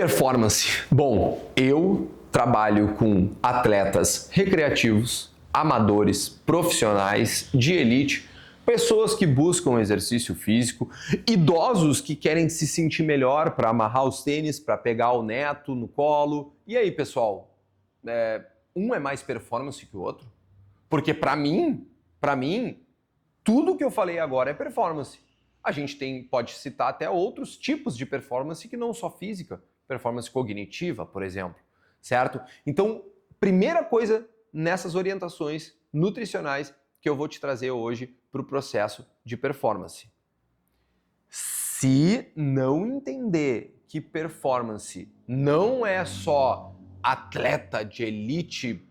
Performance. Bom, eu trabalho com atletas recreativos, amadores, profissionais, de elite, pessoas que buscam exercício físico, idosos que querem se sentir melhor para amarrar os tênis, para pegar o neto no colo. E aí, pessoal, um é mais performance que o outro? Porque para mim, tudo que eu falei agora é performance. A gente pode citar até outros tipos de performance que não só física, performance cognitiva, por exemplo, certo? Então, primeira coisa nessas orientações nutricionais que eu vou te trazer hoje para o processo de performance. Se não entender que performance não é só atleta de elite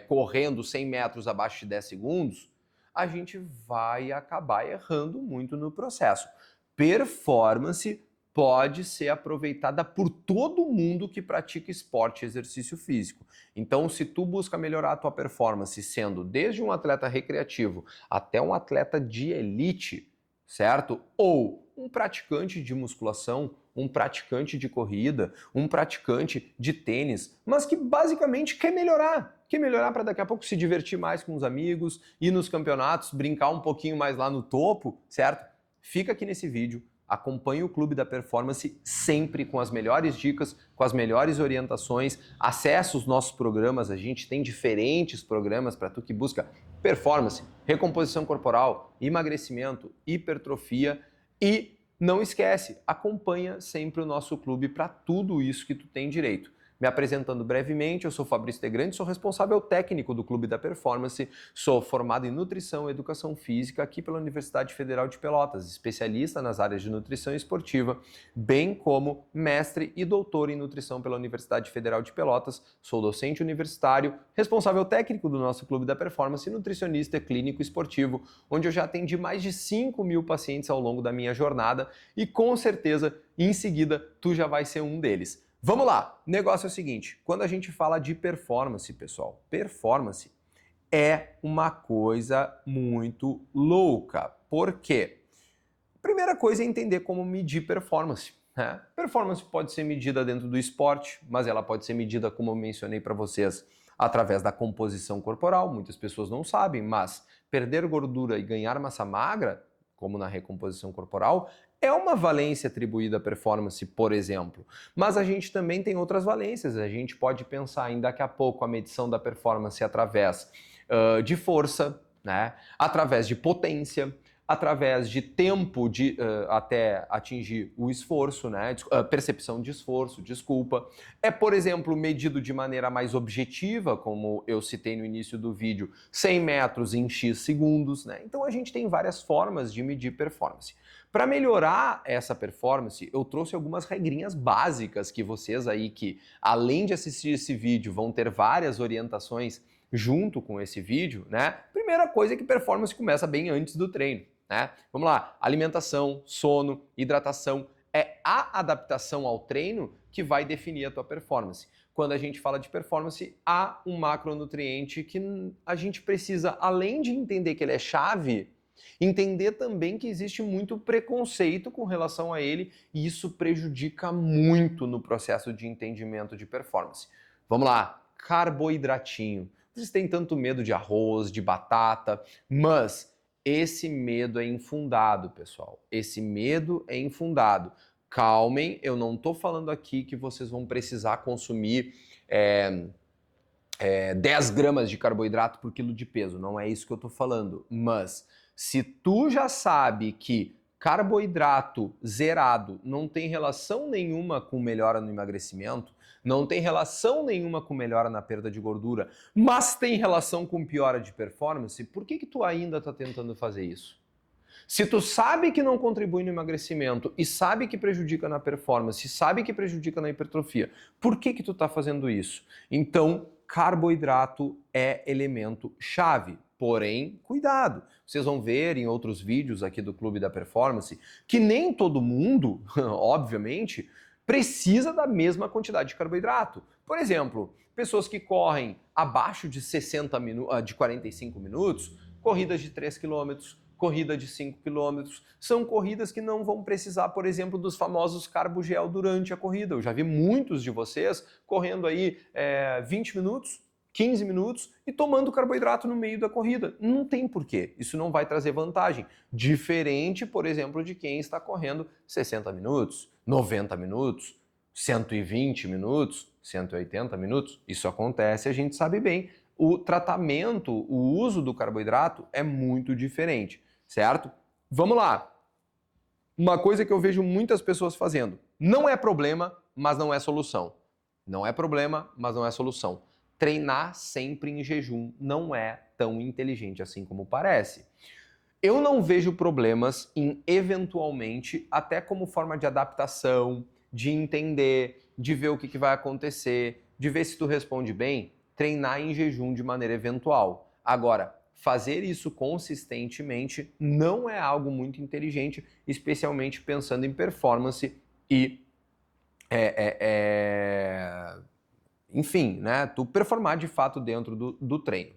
correndo 100 metros abaixo de 10 segundos, a gente vai acabar errando muito no processo. Performance pode ser aproveitada por todo mundo que pratica esporte e exercício físico. Então, se tu busca melhorar a tua performance sendo desde um atleta recreativo até um atleta de elite, certo? Ou um praticante de musculação, um praticante de corrida, um praticante de tênis, mas que basicamente quer melhorar para daqui a pouco se divertir mais com os amigos, ir nos campeonatos, brincar um pouquinho mais lá no topo, certo? Fica aqui nesse vídeo, acompanhe o Clube da Performance sempre com as melhores dicas, com as melhores orientações, acesse os nossos programas, a gente tem diferentes programas para tu que busca performance, recomposição corporal, emagrecimento, hipertrofia e não esquece, acompanha sempre o nosso clube para tudo isso que tu tem direito. Me apresentando brevemente, eu sou Fabrício Degrande, sou responsável técnico do Clube da Performance, sou formado em Nutrição e Educação Física aqui pela Universidade Federal de Pelotas, especialista nas áreas de nutrição esportiva, bem como mestre e doutor em nutrição pela Universidade Federal de Pelotas, sou docente universitário, responsável técnico do nosso Clube da Performance, nutricionista clínico esportivo, onde eu já atendi mais de 5.000 pacientes ao longo da minha jornada e com certeza, em seguida, tu já vai ser um deles. Vamos lá, o negócio é o seguinte, quando a gente fala de performance, pessoal, performance é uma coisa muito louca. Por quê? Primeira coisa é entender como medir performance. Né? Performance pode ser medida dentro do esporte, mas ela pode ser medida, como eu mencionei para vocês, através da composição corporal. Muitas pessoas não sabem, mas perder gordura e ganhar massa magra, como na recomposição corporal, é uma valência atribuída à performance, por exemplo. Mas a gente também tem outras valências. A gente pode pensar em daqui a pouco a medição da performance através de força, né? Através de potência, através de tempo até atingir o esforço, né? Percepção de esforço, desculpa. É, por exemplo, medido de maneira mais objetiva, como eu citei no início do vídeo, 100 metros em X segundos, né? Então a gente tem várias formas de medir performance. Para melhorar essa performance, eu trouxe algumas regrinhas básicas que vocês aí que, além de assistir esse vídeo, vão ter várias orientações junto com esse vídeo, né? Primeira coisa é que performance começa bem antes do treino, né? Vamos lá, alimentação, sono, hidratação, é a adaptação ao treino que vai definir a tua performance. Quando a gente fala de performance, há um macronutriente que a gente precisa, além de entender que ele é chave, entender também que existe muito preconceito com relação a ele e isso prejudica muito no processo de entendimento de performance. Vamos lá, carboidratinho. Vocês têm tanto medo de arroz, de batata, mas esse medo é infundado, pessoal. Esse medo é infundado. Calmem, eu não estou falando aqui que vocês vão precisar consumir 10 gramas de carboidrato por quilo de peso. Não é isso que eu estou falando. Mas se tu já sabe que carboidrato zerado não tem relação nenhuma com melhora no emagrecimento, não tem relação nenhuma com melhora na perda de gordura, mas tem relação com piora de performance, por que tu ainda está tentando fazer isso? Se tu sabe que não contribui no emagrecimento e sabe que prejudica na performance, sabe que prejudica na hipertrofia, por que tu está fazendo isso? Então, carboidrato é elemento chave. Porém, cuidado, vocês vão ver em outros vídeos aqui do Clube da Performance que nem todo mundo, obviamente, precisa da mesma quantidade de carboidrato. Por exemplo, pessoas que correm abaixo de 45 minutos, corridas de 3 km, corrida de 5 km. São corridas que não vão precisar, por exemplo, dos famosos carbogel durante a corrida. Eu já vi muitos de vocês correndo aí 20 minutos, 15 minutos e tomando carboidrato no meio da corrida. Não tem porquê. Isso não vai trazer vantagem. Diferente, por exemplo, de quem está correndo 60 minutos, 90 minutos, 120 minutos, 180 minutos. Isso acontece, a gente sabe bem. O tratamento, o uso do carboidrato é muito diferente, certo? Vamos lá. Uma coisa que eu vejo muitas pessoas fazendo. Não é problema, mas não é solução. Não é problema, mas não é solução. Treinar sempre em jejum não é tão inteligente assim como parece. Eu não vejo problemas em, eventualmente, até como forma de adaptação, de entender, de ver o que vai acontecer, de ver se tu responde bem, treinar em jejum de maneira eventual. Agora, fazer isso consistentemente não é algo muito inteligente, especialmente pensando em performance e enfim, né, tu performar de fato dentro do treino.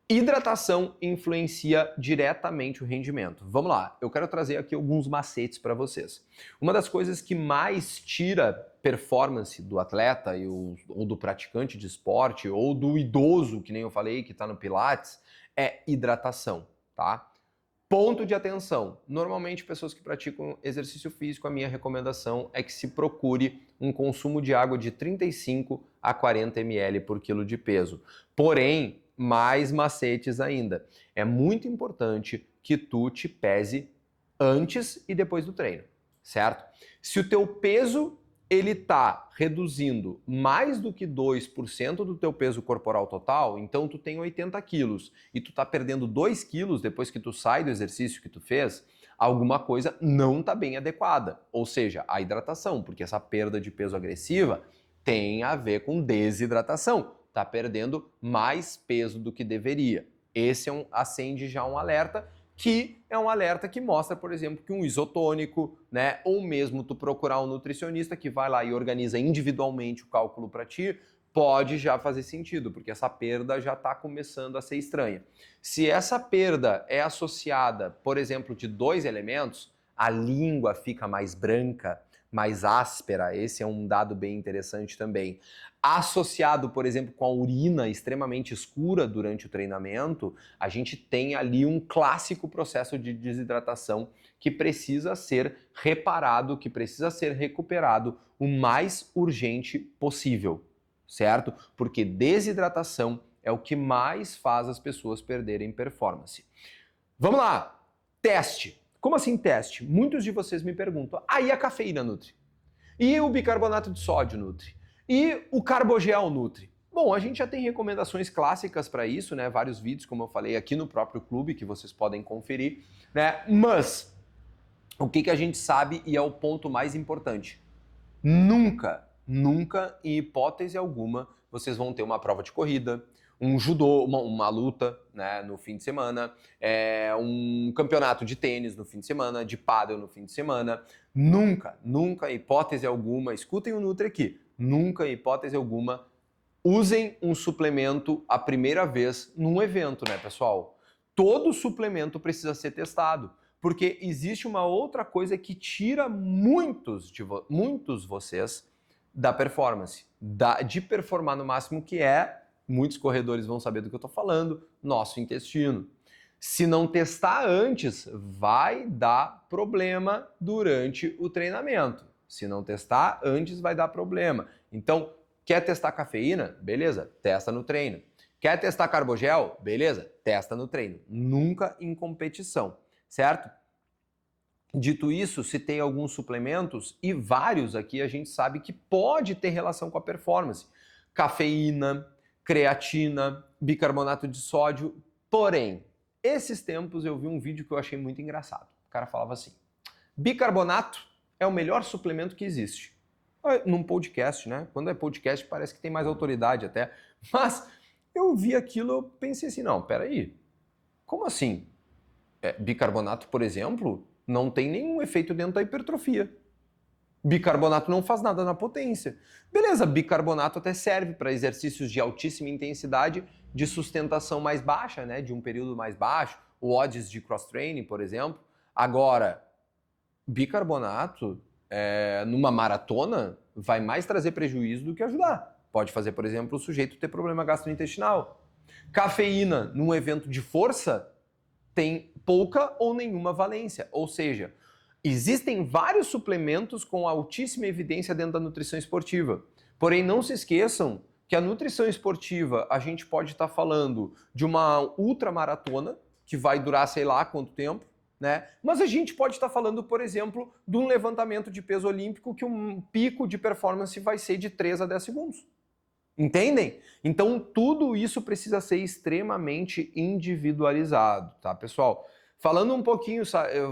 Hidratação influencia diretamente o rendimento. Vamos lá, eu quero trazer aqui alguns macetes para vocês. Uma das coisas que mais tira performance do atleta ou do praticante de esporte ou do idoso, que nem eu falei, que está no Pilates, é hidratação, tá? Ponto de atenção. Normalmente, pessoas que praticam exercício físico, a minha recomendação é que se procure um consumo de água de 35 a 40 ml por quilo de peso. Porém, mais macetes ainda. É muito importante que tu te pese antes e depois do treino, certo? Se o teu peso ele tá reduzindo mais do que 2% do teu peso corporal total, então tu tem 80 quilos e tu tá perdendo 2 quilos depois que tu sai do exercício que tu fez, alguma coisa não tá bem adequada. Ou seja, a hidratação, porque essa perda de peso agressiva tem a ver com desidratação. Tá perdendo mais peso do que deveria. Esse acende já um alerta, que é um alerta que mostra, por exemplo, que um isotônico, né, ou mesmo tu procurar um nutricionista que vai lá e organiza individualmente o cálculo para ti, pode já fazer sentido, porque essa perda já está começando a ser estranha. Se essa perda é associada, por exemplo, de 2 elementos, a língua fica mais branca, mais áspera, esse é um dado bem interessante também. Associado, por exemplo, com a urina extremamente escura durante o treinamento, a gente tem ali um clássico processo de desidratação que precisa ser reparado, que precisa ser recuperado o mais urgente possível, certo? Porque desidratação é o que mais faz as pessoas perderem performance. Vamos lá! Teste. Como assim teste? Muitos de vocês me perguntam, e a cafeína nutri? E o bicarbonato de sódio nutri? E o carbogel nutri? Bom, a gente já tem recomendações clássicas para isso, né? Vários vídeos, como eu falei, aqui no próprio clube, que vocês podem conferir, né? Mas, o que a gente sabe e é o ponto mais importante? Nunca, em hipótese alguma, vocês vão ter uma prova de corrida, um judô, uma luta, né, no fim de semana, um campeonato de tênis no fim de semana, de pádel no fim de semana. Nunca, hipótese alguma, escutem o Nutri aqui, nunca, hipótese alguma, usem um suplemento a primeira vez num evento, né, pessoal? Todo suplemento precisa ser testado, porque existe uma outra coisa que tira muitos vocês da performance, de performar no máximo, que é, muitos corredores vão saber do que eu estou falando, nosso intestino. Se não testar antes, vai dar problema durante o treinamento. Se não testar antes, vai dar problema. Então, quer testar cafeína? Beleza, testa no treino. Quer testar carbogel? Beleza, testa no treino. Nunca em competição, certo? Dito isso, citei alguns suplementos e vários aqui a gente sabe que pode ter relação com a performance. Cafeína, creatina, bicarbonato de sódio. Porém, esses tempos eu vi um vídeo que eu achei muito engraçado. O cara falava assim, bicarbonato é o melhor suplemento que existe. Num podcast, né? Quando é podcast parece que tem mais autoridade até. Mas eu vi aquilo, eu pensei assim, não, peraí, como assim? Bicarbonato, por exemplo, não tem nenhum efeito dentro da hipertrofia. Bicarbonato não faz nada na potência. Beleza, bicarbonato até serve para exercícios de altíssima intensidade, de sustentação mais baixa, né, de um período mais baixo, o odds de cross-training, por exemplo. Agora, bicarbonato numa maratona vai mais trazer prejuízo do que ajudar. Pode fazer, por exemplo, o sujeito ter problema gastrointestinal. Cafeína num evento de força tem pouca ou nenhuma valência. Ou seja, existem vários suplementos com altíssima evidência dentro da nutrição esportiva. Porém, não se esqueçam que a nutrição esportiva, a gente pode estar falando de uma ultramaratona, que vai durar sei lá quanto tempo, né? Mas a gente pode estar falando, por exemplo, de um levantamento de peso olímpico que um pico de performance vai ser de 3 a 10 segundos. Entendem? Então, tudo isso precisa ser extremamente individualizado, tá, pessoal? Falando um pouquinho,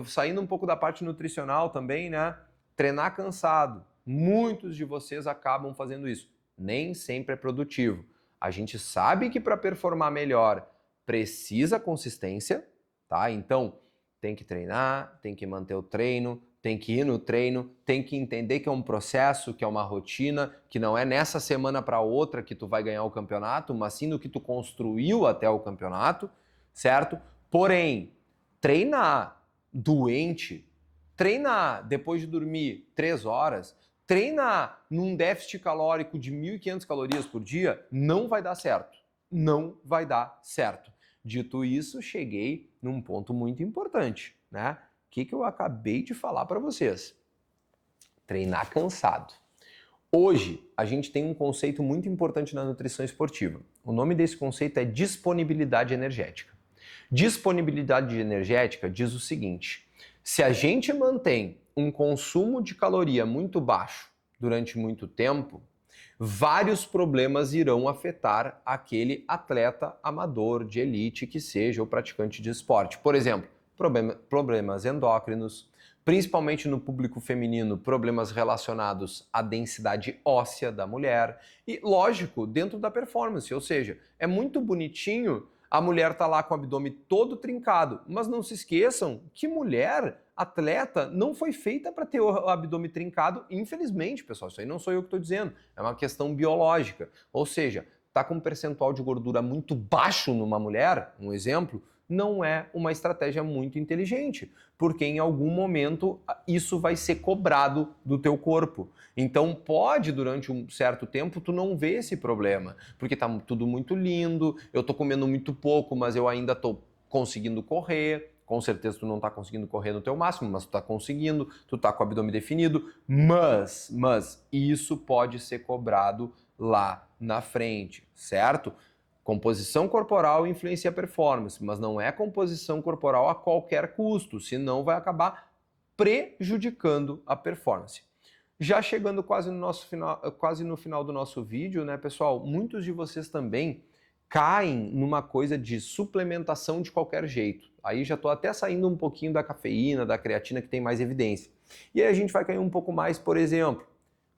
saindo um pouco da parte nutricional também, né? Treinar cansado. Muitos de vocês acabam fazendo isso. Nem sempre é produtivo. A gente sabe que para performar melhor precisa consistência, tá? Então, tem que treinar, tem que manter o treino, tem que ir no treino, tem que entender que é um processo, que é uma rotina, que não é nessa semana para outra que tu vai ganhar o campeonato, mas sim no que tu construiu até o campeonato, certo? Porém, treinar doente, treinar depois de dormir 3 horas, treinar num déficit calórico de 1.500 calorias por dia, não vai dar certo. Não vai dar certo. Dito isso, cheguei num ponto muito importante, né? O que eu acabei de falar para vocês? Treinar cansado. Hoje, a gente tem um conceito muito importante na nutrição esportiva. O nome desse conceito é disponibilidade energética. Disponibilidade energética diz o seguinte: se a gente mantém um consumo de caloria muito baixo durante muito tempo, vários problemas irão afetar aquele atleta amador de elite que seja ou praticante de esporte. Por exemplo, problemas endócrinos, principalmente no público feminino, problemas relacionados à densidade óssea da mulher e, lógico, dentro da performance, ou seja, é muito bonitinho a mulher tá lá com o abdômen todo trincado, mas não se esqueçam que mulher, atleta, não foi feita para ter o abdômen trincado, infelizmente, pessoal, isso aí não sou eu que estou dizendo, é uma questão biológica, ou seja, tá com um percentual de gordura muito baixo numa mulher, um exemplo, não é uma estratégia muito inteligente, porque em algum momento isso vai ser cobrado do teu corpo. Então pode, durante um certo tempo, tu não ver esse problema, porque tá tudo muito lindo, eu tô comendo muito pouco, mas eu ainda tô conseguindo correr, com certeza tu não tá conseguindo correr no teu máximo, mas tu tá conseguindo, tu tá com o abdômen definido, mas isso pode ser cobrado lá na frente, certo? Composição corporal influencia a performance, mas não é composição corporal a qualquer custo, senão vai acabar prejudicando a performance. Já chegando quase no final do nosso vídeo, né, pessoal? Muitos de vocês também caem numa coisa de suplementação de qualquer jeito. Aí já estou até saindo um pouquinho da cafeína, da creatina, que tem mais evidência. E aí a gente vai cair um pouco mais, por exemplo,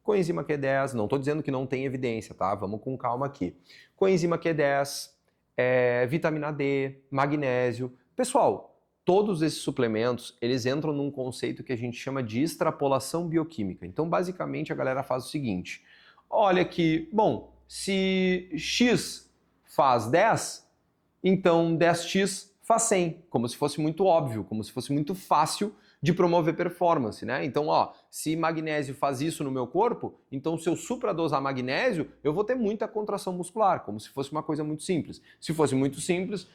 coenzima Q10, não estou dizendo que não tem evidência, tá? Vamos com calma aqui. Coenzima Q10, vitamina D, magnésio. Pessoal, todos esses suplementos, eles entram num conceito que a gente chama de extrapolação bioquímica. Então, basicamente, a galera faz o seguinte. Olha que, bom, se X faz 10, então 10X faz 100, como se fosse muito óbvio, como se fosse muito fácil de promover performance, né? Então, ó, se magnésio faz isso no meu corpo, então se eu supradosar magnésio, eu vou ter muita contração muscular, como se fosse uma coisa muito simples. Se fosse muito simples,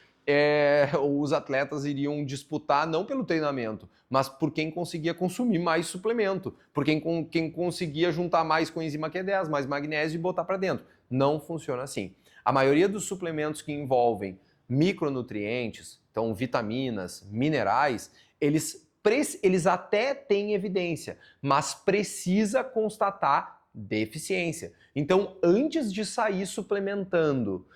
os atletas iriam disputar não pelo treinamento, mas por quem conseguia consumir mais suplemento, por quem conseguia juntar mais coenzima Q10, mais magnésio e botar para dentro. Não funciona assim. A maioria dos suplementos que envolvem micronutrientes, então vitaminas, minerais, eles até têm evidência, mas precisa constatar deficiência. Então, antes de sair suplementando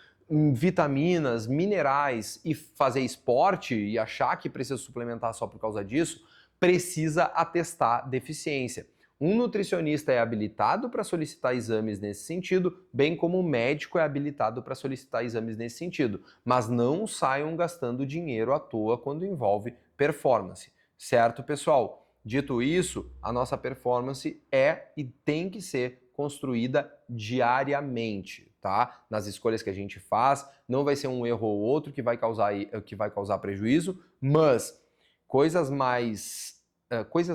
vitaminas, minerais e fazer esporte e achar que precisa suplementar só por causa disso, precisa atestar deficiência. Um nutricionista é habilitado para solicitar exames nesse sentido, bem como o médico é habilitado para solicitar exames nesse sentido, mas não saiam gastando dinheiro à toa quando envolve performance. Certo, pessoal? Dito isso, a nossa performance é e tem que ser construída diariamente, tá? Nas escolhas que a gente faz, não vai ser um erro ou outro que vai causar prejuízo, mas coisas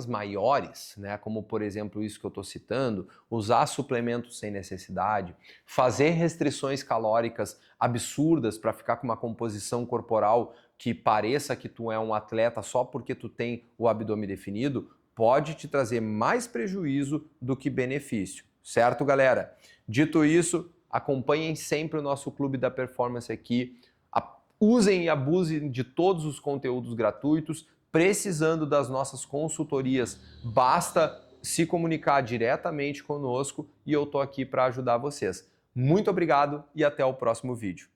maiores, né, como por exemplo isso que eu estou citando, usar suplementos sem necessidade, fazer restrições calóricas absurdas para ficar com uma composição corporal que pareça que tu é um atleta só porque tu tem o abdômen definido, pode te trazer mais prejuízo do que benefício, certo, galera? Dito isso, acompanhem sempre o nosso Clube da Performance aqui, usem e abusem de todos os conteúdos gratuitos. Precisando das nossas consultorias, basta se comunicar diretamente conosco e eu tô aqui para ajudar vocês. Muito obrigado e até o próximo vídeo.